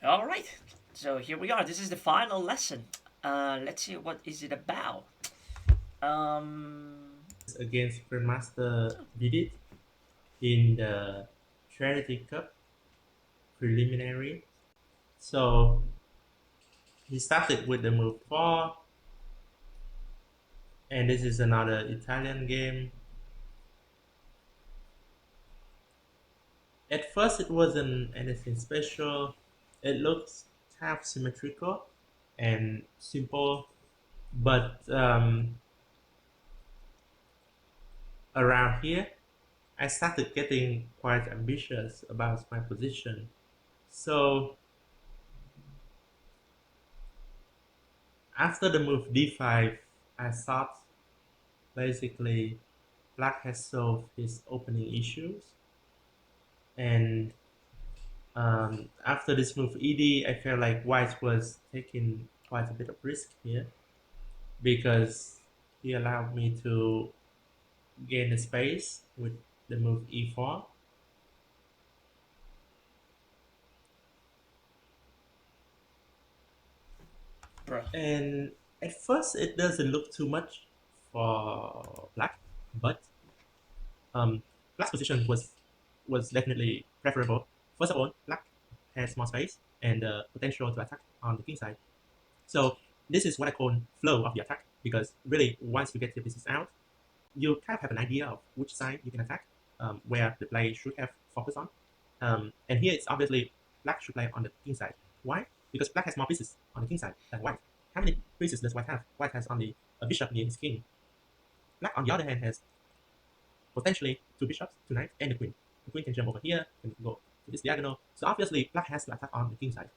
All right. So here we are. This is the final lesson. Let's see what is it about. Um, Against Grandmaster Vidit in the Charity Cup preliminary. So he started with the move 4, and this is another Italian game. At first, it wasn't anything special. It looks half symmetrical and simple, but around here, I started getting quite ambitious about my position. So after the move d5, I thought basically Black has solved his opening issues, and after this move ed, I felt like White was taking quite a bit of risk here because he allowed me to gain the space with the move e4. Bruh. And at first, it doesn't look too much for Black, but um, Black's position was definitely preferable. First of all, Black has more space and the potential to attack on the king side. So this is what I call flow of the attack, because really once you get your pieces out, you kind of have an idea of which side you can attack, where the play should have focus on. And here it's obviously Black should play on the king side. Why? Because Black has more pieces on the king side than White. How many pieces does White have? White has only a bishop near his king. Black, on the other hand, has potentially two bishops, two knights, and the queen. The queen can jump over here, can go to this diagonal. So obviously, Black has to attack on the king side.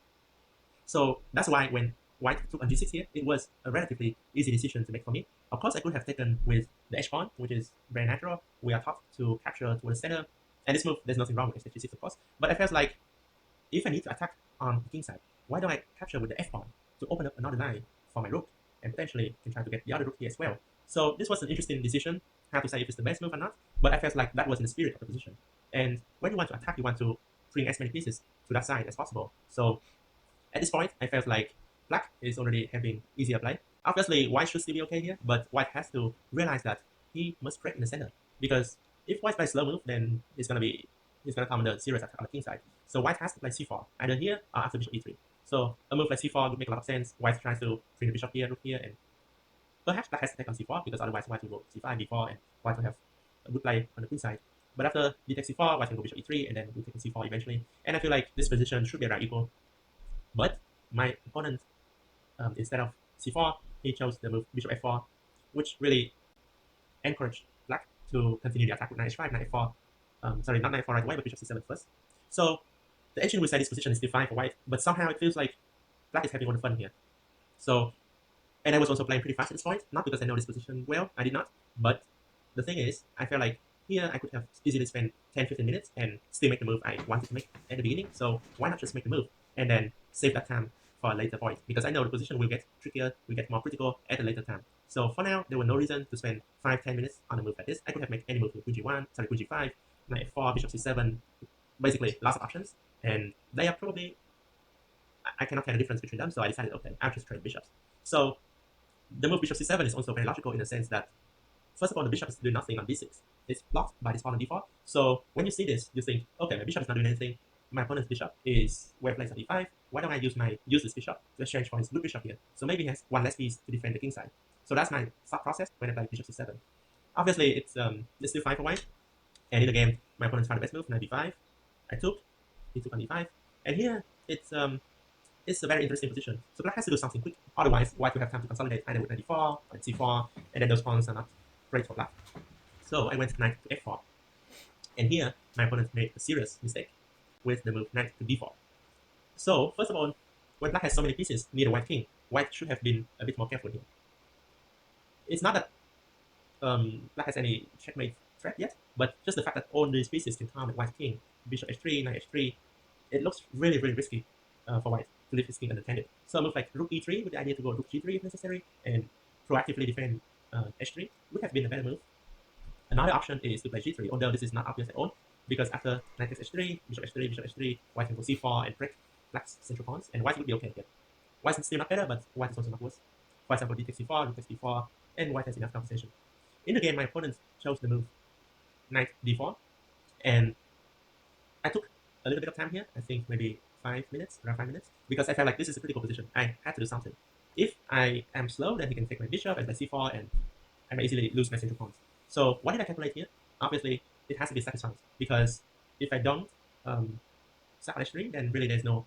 So that's why when White took on g6 here, it was a relatively easy decision to make for me. Of course, I could have taken with the h pawn, which is very natural. We are taught to capture towards the center. And this move, there's nothing wrong with h6, of course. But I felt like if I need to attack on the king side, why don't I capture with the f pawn to open up another line for my rook and potentially can try to get the other rook here as well. So this was an interesting decision. Hard to say if it's the best move or not, but I felt like that was in the spirit of the position. And when you want to attack, you want to bring as many pieces to that side as possible. So at this point, I felt like Black is already having easier play. Obviously, White should still be okay here, but White has to realize that he must break in the center, because if White plays slow move, then he's gonna come under serious attack on the king side. So White has to play c4 either here or after bishop e3. So a move like c4 would make a lot of sense. White tries to bring the bishop here, rook here, and perhaps Black has to take on c4, because otherwise White will go c5, b4, and White will have a good play on the queen side. But after d takes c4, White can go bishop e3, and then we take c4 eventually. And I feel like this position should be around equal. But my opponent, instead of c4, he chose the move bishop f4, which really encouraged Black to continue the attack with knight h5, knight f4. Sorry, not knight f4 right away, but bishop c7 first. So the ancient will say this position is still fine for White, but somehow it feels like Black is having all the fun here. So, and I was also playing pretty fast at this point, not because I know this position well, I did not, but the thing is, I felt like here I could have easily spent 10-15 minutes and still make the move I wanted to make at the beginning. So why not just make the move and then save that time for a later point? Because I know the position will get trickier, will get more critical at a later time. So for now, there was no reason to spend 5-10 minutes on a move like this. I could have made any move with Queen G5, Knight F4, Bishop C7, basically lots of options. And they are probably, I cannot tell the difference between them, so I decided, okay, I'll just trade bishops. So the move Bishop C7 is also very logical in the sense that, first of all, the bishop is doing nothing on b6. It's blocked by this pawn on d4. So when you see this, you think, okay, my bishop is not doing anything. My opponent's bishop is well placed on d5. Why don't I use this bishop to exchange for his blue bishop here? So maybe he has one less piece to defend the king side. So that's my thought process when I play bishop c7. Obviously, it's still fine for white. And in the game, my opponent tried the best move, knight b5. I took, he took on d5. And here, it's a very interesting position. So black has to do something quick. Otherwise, white will have time to consolidate either with knight d4 or c4, and then those pawns are not great for black. So I went knight to f4. And here, my opponent made a serious mistake with the move knight to d4. So, first of all, when black has so many pieces near the white king, white should have been a bit more careful here. It's not that black has any checkmate threat yet, but just the fact that all these pieces can come at white king, bishop h3, knight h3, it looks really, really risky for white to leave his king unattended. So a move like rook e3 with the idea to go rook g3 if necessary and proactively defend h3 would have been a better move. Another option is to play g3, although this is not obvious at all, because after knight takes h3, bishop h3, bishop h3, white can go c4 and break. black's central pawns, and white would be okay here. White's still not better, but white is also not worse. For example, d takes d4, rook takes d4, and white has enough compensation. In the game, my opponent chose the move knight d4, and I took a little bit of time here. I think maybe 5 minutes, around 5 minutes, because I felt like this is a critical position. I had to do something. If I am slow, then he can take my bishop and my c4, and I may easily lose my central pawns. So what did I calculate here? Obviously, it has to be satisfied, because if I don't sack on h3, then really there's no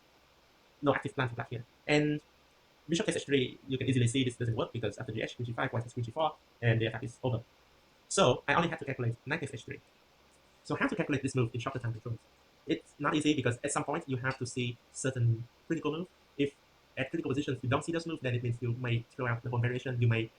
active plan for black here. And bishop takes h3, you can easily see this doesn't work, because after gh, queen g5, white has queen g4, and the attack is over. So I only had to calculate knight takes h3. So how to calculate this move in shorter time controls? It's not easy, because at some point you have to see certain critical moves. If at critical positions you don't see those moves, then it means you may throw out the whole variation. You may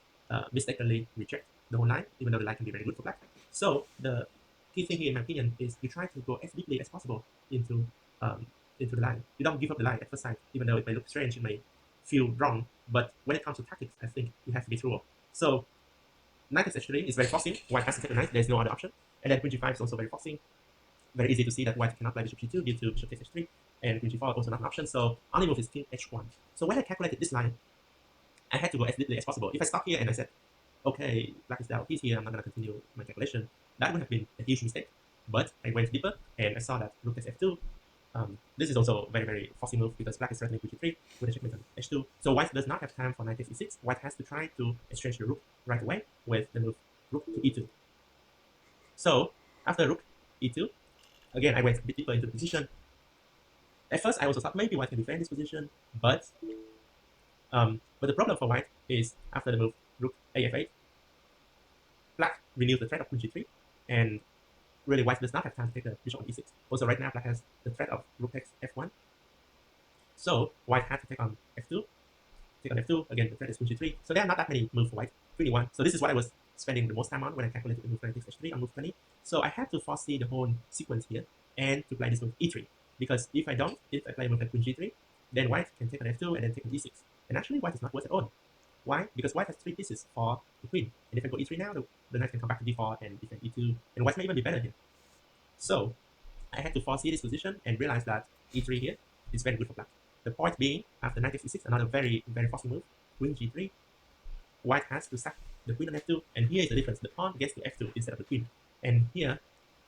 mistakenly reject the whole line, even though the line can be very good for black. So the key thing here, in my opinion, is you try to go as deeply as possible into the line. You don't give up the line at first sight, even though it may look strange, it may feel wrong. But when it comes to tactics, I think you have to be thorough. So knight takes h3 is very forcing. White has to take the knight. There's no other option. And then queen g5 is also very forcing. Very easy to see that white cannot play bishop g2 due to bishop takes h3, and queen g4 also not an option. So only move is king h1. So when I calculated this line, I had to go as deeply as possible. If I stop here and I said, okay, black is down, he's here, I'm not going to continue my calculation, that would have been a huge mistake. But I went deeper and I saw that rook takes f2. This is also a very, very forcing move, because black is threatening queen g3 with a checkmate on h2. So white does not have time for knight takes e6. White has to try to exchange the rook right away with the move rook to e2. So after rook e2, again, I went a bit deeper into the position. At first, I also thought maybe white can defend this position, but the problem for white is after the move rook af8, black renews the threat of queen g3, and really white does not have time to take the bishop on e6. Also, right now, black has the threat of rook takes f1, so white had to take on f2. Take on f2, again, the threat is queen g3, so there are not that many moves for white, queen e1. So this is what I was spending the most time on when I calculated the move knight takes h3 on move 20. So I had to foresee the whole sequence here and to play this move e3, because if I play a move like queen g3, then white can take on f2 and then take on e6. And actually, white is not worse at all. Why? Because white has 3 pieces for the queen, and if I go e3 now, the knight can come back to d4 and defend e2, and white may even be better here. So I had to foresee this position and realize that e3 here is very good for black. The point being, after knight takes e6, another very, very forcing move, queen g3, white has to sack the queen on f2, and here is the difference. The pawn gets to f2 instead of the queen. And here,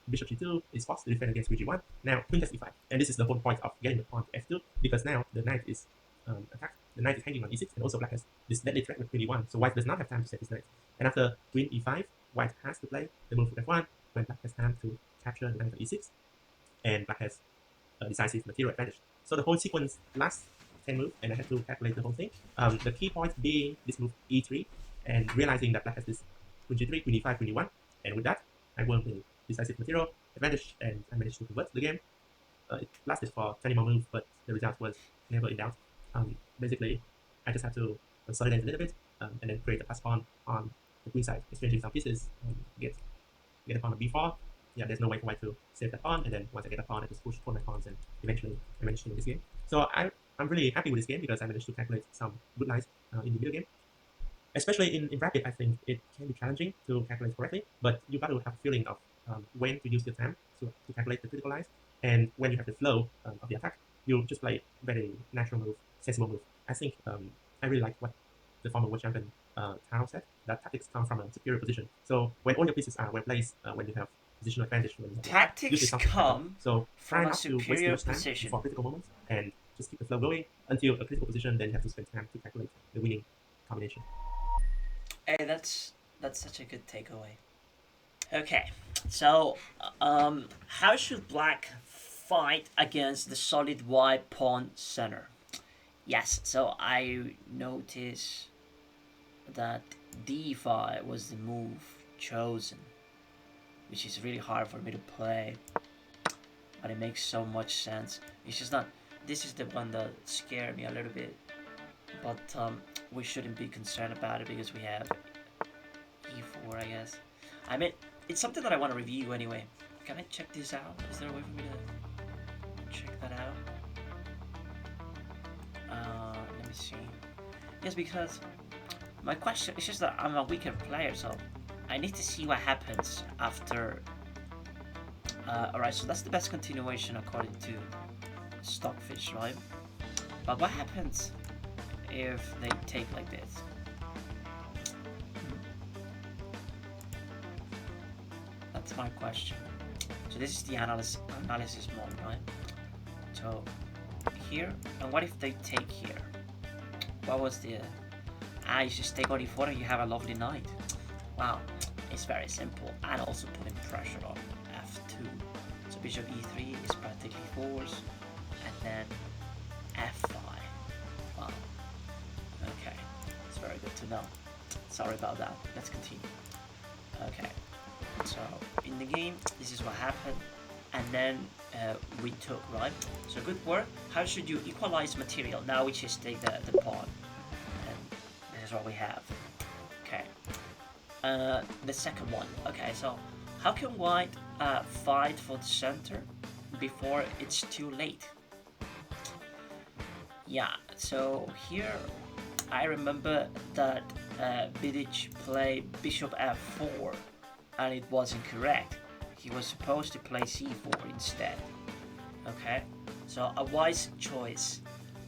bishop g2 is forced to defend against queen g1. Now, queen takes e5. And this is the whole point of getting the pawn to f2, because now the knight is attacked. The knight is hanging on e6, and also black has this deadly threat with queen e1, so white does not have time to set his knight. And after queen e5, white has to play the move f1, when black has time to capture the knight on e6, and black has a decisive material advantage. So the whole sequence lasts 10 moves, and I had to calculate the whole thing. The key point being this move e3, and realizing that black has this queen g3, queen e5, queen e1, and with that, I won the decisive material advantage, and I managed to convert the game. It lasted for 20 more moves, but the result was never in doubt. Basically, I just had to consolidate a little bit, and then create a pass pawn on the queen side, exchanging some pieces, and get a pawn on b4. Yeah, there's no way for white to save that pawn, and then once I get a pawn, I just push all my pawns, and eventually I managed to win this game. So I'm really happy with this game, because I managed to calculate some good lines in the middle game. Especially in rapid, I think it can be challenging to calculate correctly, but you got to have a feeling of when to use your time to calculate the critical lines, and when you have the flow of the attack, you just play very natural move, sensible move. I think I really like what the former world champion Tao said, that tactics come from a superior position. So when all your pieces are well placed, when you have positional advantage, when you have Tactics come so try from a not to waste too superior much time position. before critical moments, and just keep the flow going until a critical position. Then you have to spend time to calculate the winning combination. Hey, that's such a good takeaway. Okay, so how should black fight against the solid white pawn center? Yes, so I noticed that d5 was the move chosen, which is really hard for me to play, but it makes so much sense. It's just not. This is the one that scared me a little bit, but we shouldn't be concerned about it because we have e4, I guess. I mean, it's something that I want to review anyway. Can I check this out? Is there a way for me to check that out? Let me see. Yes, because my question is just that I'm a weaker player, so I need to see what happens after. Alright, so that's the best continuation according to Stockfish, right? But what happens if they take like this? That's my question. So this is the analysis mode, right? So here, and what if they take here? What was the... you just take on e4 and you have a lovely knight. Wow, it's very simple, and also putting pressure on f2. So bishop e3 is practically forced, and then f5. Wow. Okay, it's very good to know. Sorry about that. Let's continue. Okay, so in the game, this is what happened, and then we took, right? So good work. How should you equalize material? Now we just take the pawn, and this is what we have. Okay. The second one. Okay, so how can white fight for the center before it's too late? Yeah, so here I remember that Vidit played bishop f4, and it wasn't correct. He was supposed to play c4 instead. Okay, so a wise choice.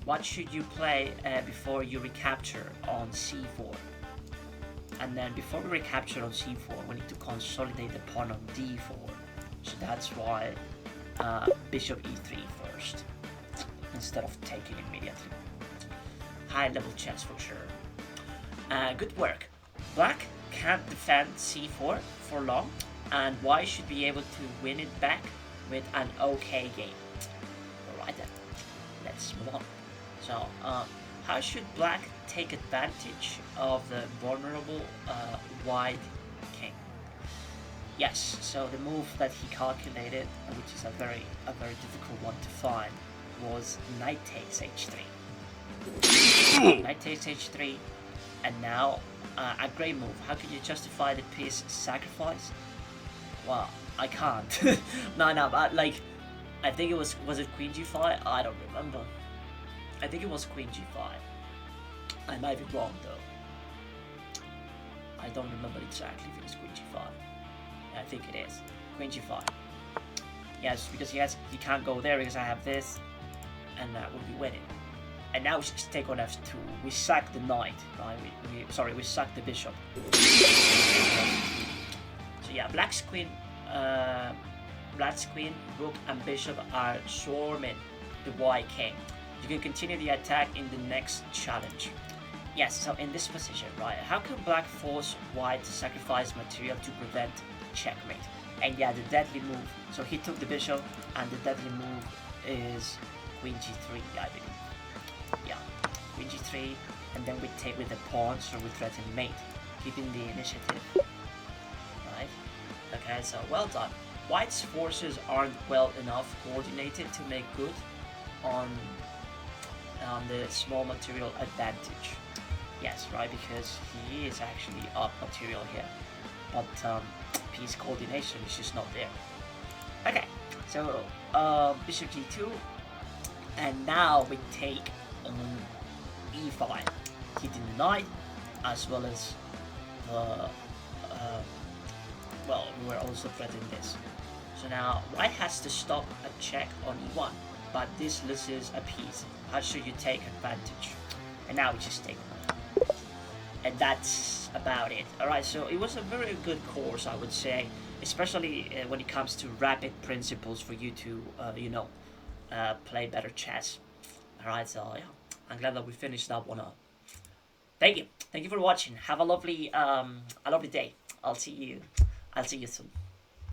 What should you play before you recapture on c4? And then before we recapture on c4, we need to consolidate the pawn on d4. So that's why bishop e3 first, instead of taking immediately. High level chess for sure. Good work. Black can't defend c4 for long, and white should be able to win it back with an okay game. Alright then, let's move on. So, how should black take advantage of the vulnerable white king? Yes, so the move that he calculated, which is a very difficult one to find, was knight takes h3. Knight takes h3, and now a great move. How can you justify the piece sacrifice? Well, I can't. no, but like, I think it was it queen g5? I don't remember. I think it was queen g5. I might be wrong though. I don't remember exactly if it was queen g5. I think it is queen g5. Yes, because he can't go there because I have this, and that would be winning. And now we just take on f2. We sack the knight, right? We sack the bishop. So yeah, black's queen, rook, and bishop are swarming the white king. You can continue the attack in the next challenge. Yes, so in this position, right, how can black force white to sacrifice material to prevent checkmate? And yeah, the deadly move. So he took the bishop, and the deadly move is queen g3, I believe. Yeah, queen g3, and then we take with the pawn, so we threaten mate, keeping the initiative. Right? Okay, so well done. White's forces aren't well enough coordinated to make good on the small material advantage. Yes, right, because he is actually up material here, but piece coordination is just not there. Okay, so bishop g2, and now we take e5, hitting the knight, as well as well, we were also threatening this. So now white has to stop a check on e1, but this loses a piece. How should you take advantage? And now we just take it. And that's about it. Alright, so it was a very good course, I would say, especially when it comes to rapid principles for you to, play better chess. Alright, so yeah, I'm glad that we finished that one up. Thank you for watching. Have a lovely day. I'll see you soon.